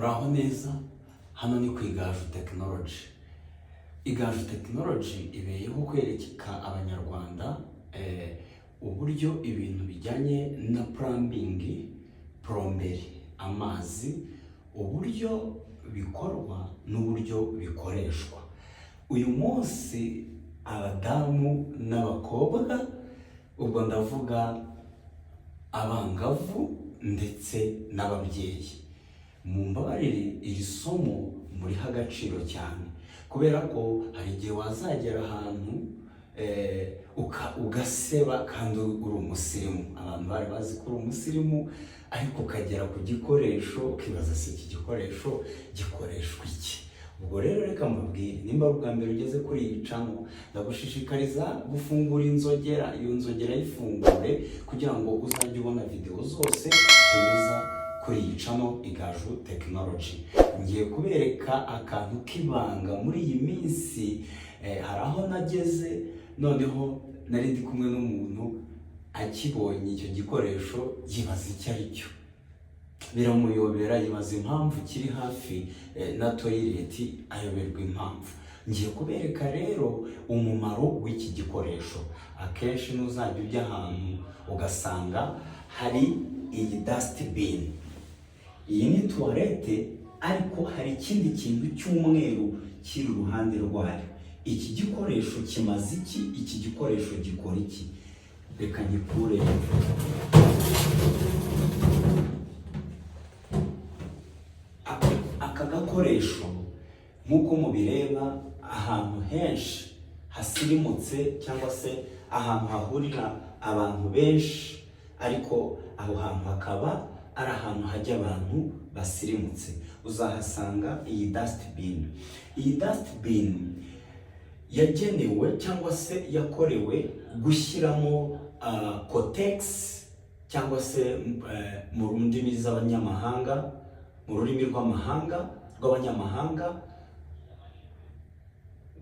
muraho neza. Hano ni ku Igaju Technology. Igaju Technology ibeyeho kwerekeka abanyarwanda uburyo ibintu bijyanye na plumbing, plomberi, amazi, uburyo bikorwa n'uburyo bikoreshwa. Uyu munsi abadamu n'abakobwa, ubwo ndavuga abangavu ndetse n'ababyeyi, mumbabarire iri somo muriha agaciro cyane, kubera ko hari igihe wazagera ahantu ugaseba kandi uri umusirimu. Abantu bari bazi ko uri umusirimu, ariko ukagera ku gikoresho ukibaza se iki gikoresho gikoreshwa iki? Ubwo rero reka mbabwire, nimba ari ubwa mbere ugeze kuri iyi channel, ndagushishikariza gufungura inzogera. Iyo nzogera yifungure kugira ngo uzajye ubona video zose tunyuza kuri iyi channel Igaju Technology. Ngiye kubereka akantu k'ibanga muri iyi minsi. Hari aho nageze, noneho nari ndi kumwe n'umuntu akibonye icyo gikoresho yibaza icyo ari cyo, biramuyobera, yibaza impamvu kiri hafi na toilet, ayoberwa impamvu. Ngiye kubereka rero umumaro w'iki gikoresho. Akenshi n'uzajya ujya ahantu ugasanga hari iyi dustbin. Iyi ni toilette, ariko hari ikindi kintu cy'umweru kiri uruhande rwayo. Iki gikoresho kimaze iki? Iki gikoresho gikora iki? Reka ngikure. Aka gakoresho nk'uko mubireba ahantu henshi hasirimutse, cyangwa se ahantu hahurira abantu benshi, ariko aho hantu hakaba ari ahantu hajya abantu basirimutse, uzahasanga iyi dustbin. Iyi dustbin yagenewe cyangwa se yakorewe gushyiramo cotex, cyangwa se mu ndimi z'abanyamahanga, mu rurimi rw'abanyamahanga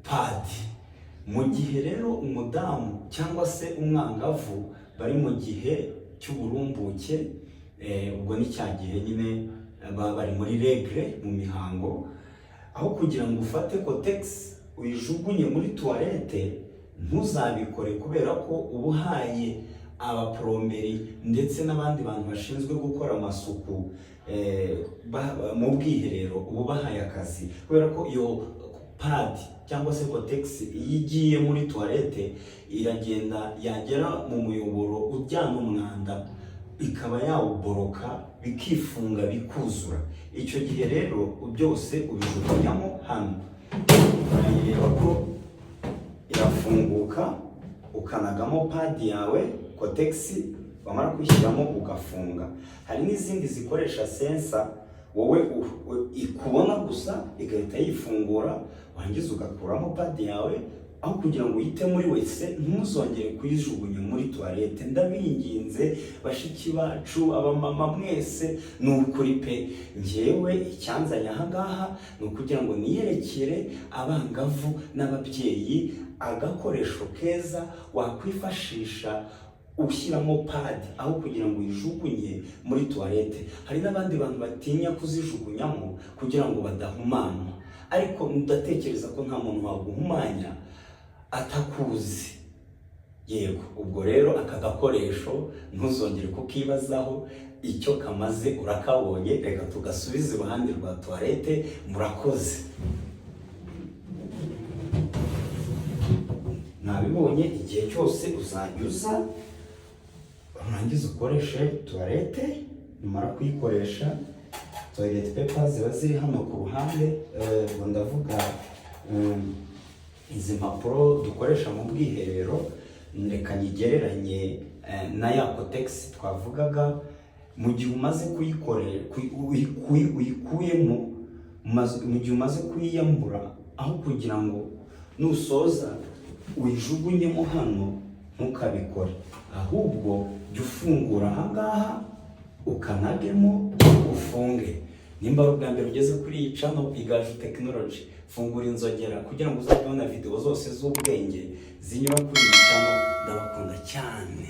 pad. Mu gihe rero umudamu cyangwa se umwangavu bari mu gihe cy'uburumbuke, ubwo ni cya gihe nyine baba bari muri regle, mu mihango, aho kugira ngo ufate cotex uyijugunye muri toilette, ntuzabikore, kubera ko ubuhaye abaplomberi ndetse n'abandi bantu bashinzwe gukora amasuku mu bwiherero, ubu bahaye akazi, kubera ko iyo pad cyangwa se cotex iyo igiye muri toilette iragenda yagera mu muyoboro ujyana umwanda, ikaba yawuboroka, bikifunga, bikuzura. Icyo gihe rero byose ubijugunyamo hano, urayireba ko irafunguka, ukanagamo pad yawe cotex, wamara kwishyiramo ugafunga. Hari n'izindi zikoresha sensa, wowe ikubona gusa igahita yifungura, wangiza ugakuramo pad yawe, aho kugira ngo uyite muri wese, ntuzongere kuyijugunya muri toilette. Ndabinginze bashiki bacu, abamama mwese, ni ukuri pe, njyewe icyanzanye aha ngaha ni ukugira ngo niyerekere abangavu n'ababyeyi agakoresho keza wakwifashisha ushyiramo pad, aho kugira ngo uyijugunye muri toilette. Hari n'abandi bantu batinya kuzijugunyamo kugira ngo badahumana, ariko ndatekereza ko nta muntu waguhumanya atakuzi. Yego, ubwo rero aka gakoresho ntuzongere kukibazaho, icyo kamaze urakabonye. Reka tugasubize iruhande rwa toilette. Murakoze. Nabibonye, igihe cyose uzajya urangiza ukoreshe toilette. Numara kuyikoresha, toilet paper ziba ziri hano ku ruhande, ngo ndavuga izi mpapuro dukoresha mu bwiherero. Reka nyigereranye na ya cotex twavugaga. Mu gihe umaze uyikuyemo, mu gihe umaze kuyiyambura, aho kugira ngo nusoza uyijugunyemo hano, ntukabikore, ahubwo jya ufungura aha ngaha, ukanagemo, ufunge. Nimba ari ubwa mbere ugeze kuri iyi channel Igaju Technology, fungura inzogera kugira ngo uzajye ubona video zose z'ubwenge zinyura kuri iyi channel. Ndabakunda cyane.